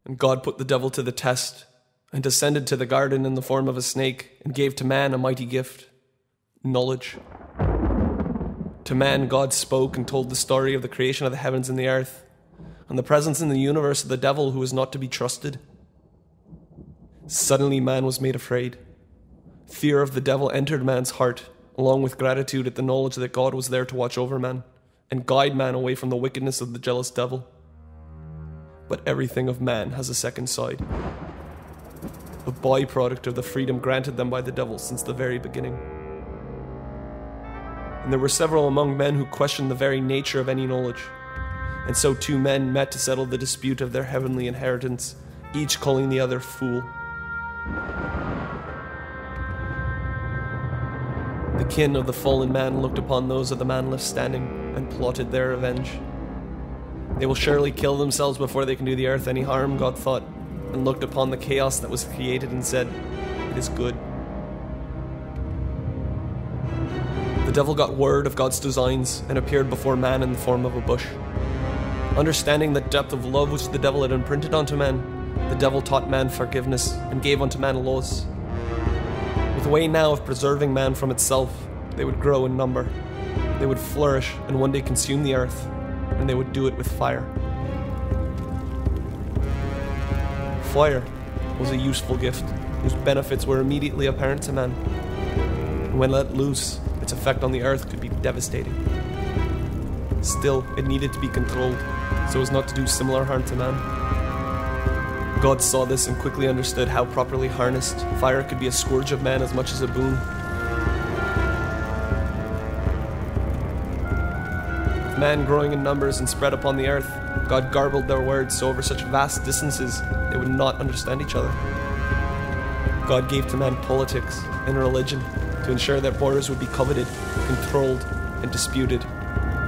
And God put the devil to the test, and descended to the garden in the form of a snake, and gave to man a mighty gift, knowledge. To man God spoke and told the story of the creation of the heavens and the earth, and the presence in the universe of the devil who was not to be trusted. Suddenly man was made afraid. Fear of the devil entered man's heart, along with gratitude at the knowledge that God was there to watch over man, and guide man away from the wickedness of the jealous devil. But everything of man has a second side, a byproduct of the freedom granted them by the devil since the very beginning. And there were several among men who questioned the very nature of any knowledge, and so two men met to settle the dispute of their heavenly inheritance, each calling the other fool. The kin of the fallen man looked upon those of the man left standing and plotted their revenge. They will surely kill themselves before they can do the earth any harm, God thought, and looked upon the chaos that was created and said, "It is good." The devil got word of God's designs and appeared before man in the form of a bush. Understanding the depth of love which the devil had imprinted onto man, the devil taught man forgiveness and gave unto man laws. With a way now of preserving man from itself, they would grow in number. They would flourish and one day consume the earth, and they would do it with fire. Fire was a useful gift whose benefits were immediately apparent to man. And when let loose, its effect on the earth could be devastating. Still, it needed to be controlled so as not to do similar harm to man. God saw this and quickly understood how properly harnessed, fire could be a scourge of man as much as a boon. With man growing in numbers and spread upon the earth, God garbled their words so over such vast distances they would not understand each other. God gave to man politics and religion to ensure that borders would be coveted, controlled, and disputed,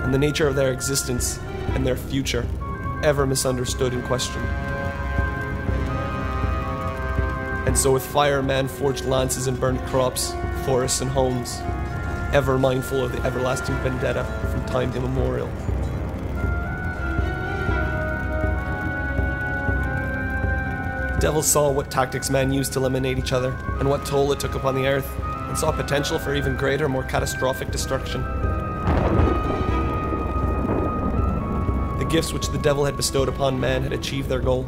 and the nature of their existence and their future ever misunderstood and questioned. And so with fire man forged lances and burned crops, forests and homes, ever mindful of the everlasting vendetta from time immemorial. The devil saw what tactics man used to eliminate each other, and what toll it took upon the earth, and saw potential for even greater, more catastrophic destruction. The gifts which the devil had bestowed upon man had achieved their goal,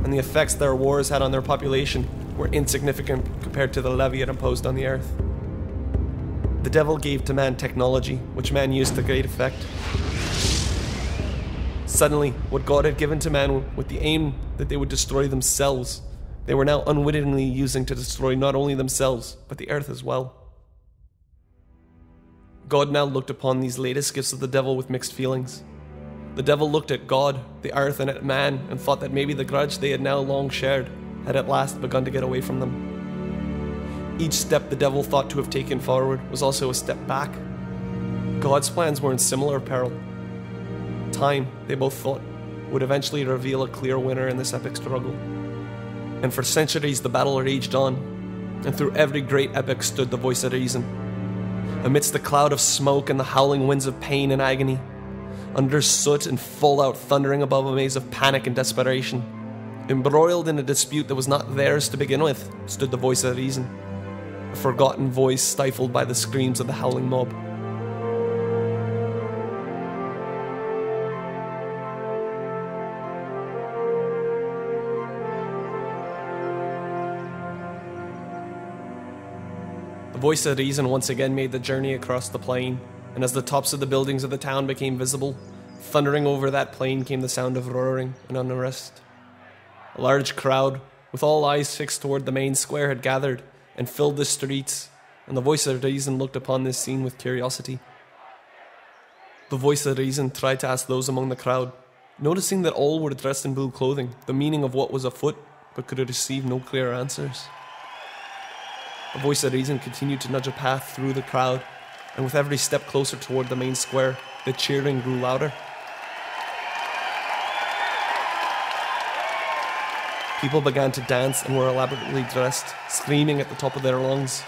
and the effects their wars had on their population were insignificant compared to the levy it imposed on the earth. The devil gave to man technology, which man used to great effect. Suddenly, what God had given to man with the aim that they would destroy themselves, they were now unwittingly using to destroy not only themselves, but the earth as well. God now looked upon these latest gifts of the devil with mixed feelings. The devil looked at God, the earth, and at man, and thought that maybe the grudge they had now long shared had at last begun to get away from them. Each step the devil thought to have taken forward was also a step back. God's plans were in similar peril. Time, they both thought, would eventually reveal a clear winner in this epic struggle. And for centuries the battle raged on, and through every great epic stood the voice of reason. Amidst the cloud of smoke and the howling winds of pain and agony, under soot and fallout thundering above a maze of panic and desperation, embroiled in a dispute that was not theirs to begin with, stood the voice of reason, a forgotten voice stifled by the screams of the howling mob. The voice of reason once again made the journey across the plain, and as the tops of the buildings of the town became visible, thundering over that plain came the sound of roaring and unrest. A large crowd, with all eyes fixed toward the main square, had gathered and filled the streets, and the voice of reason looked upon this scene with curiosity. The voice of reason tried to ask those among the crowd, noticing that all were dressed in blue clothing, the meaning of what was afoot, but could receive no clear answers. The voice of reason continued to nudge a path through the crowd, and with every step closer toward the main square, the cheering grew louder. People began to dance and were elaborately dressed, screaming at the top of their lungs.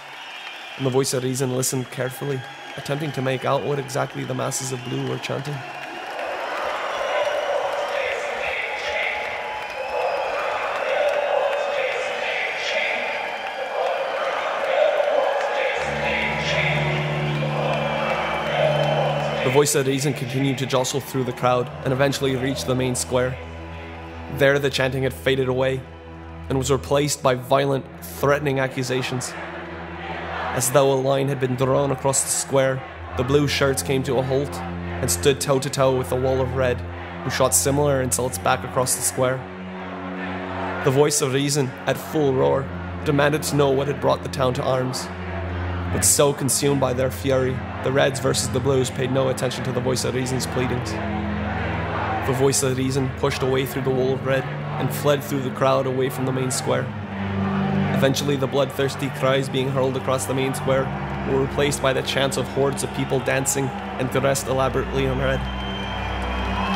And the voice of reason listened carefully, attempting to make out what exactly the masses of blue were chanting. voice of reason continued to jostle through the crowd and eventually reached the main square. There the chanting had faded away and was replaced by violent, threatening accusations. As though a line had been drawn across the square, the blue shirts came to a halt and stood toe-to-toe with the wall of red, who shot similar insults back across the square. The voice of reason, at full roar, demanded to know what had brought the town to arms. But so consumed by their fury, the Reds versus the Blues paid no attention to the voice of reason's pleadings. The voice of reason pushed away through the wall of red and fled through the crowd away from the main square. Eventually, the bloodthirsty cries being hurled across the main square were replaced by the chants of hordes of people dancing and dressed elaborately in red.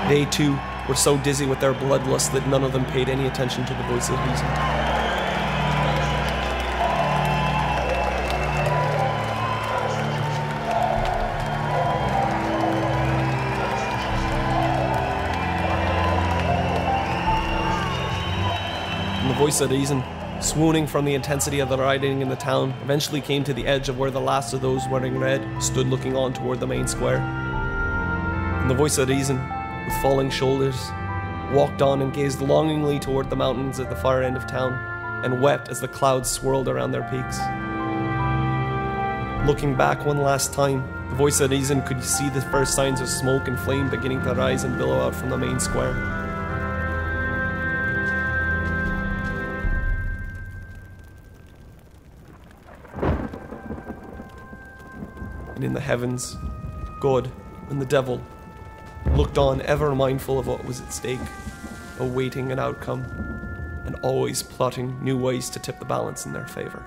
They too were so dizzy with their bloodlust that none of them paid any attention to the voice of reason. And the voice of reason, swooning from the intensity of the rioting in the town, eventually came to the edge of where the last of those wearing red stood looking on toward the main square. And the voice of reason, with falling shoulders, walked on and gazed longingly toward the mountains at the far end of town, and wept as the clouds swirled around their peaks. Looking back one last time, the voice of reason could see the first signs of smoke and flame beginning to rise and billow out from the main square. And in the heavens, God and the devil looked on, ever mindful of what was at stake, awaiting an outcome, and always plotting new ways to tip the balance in their favor.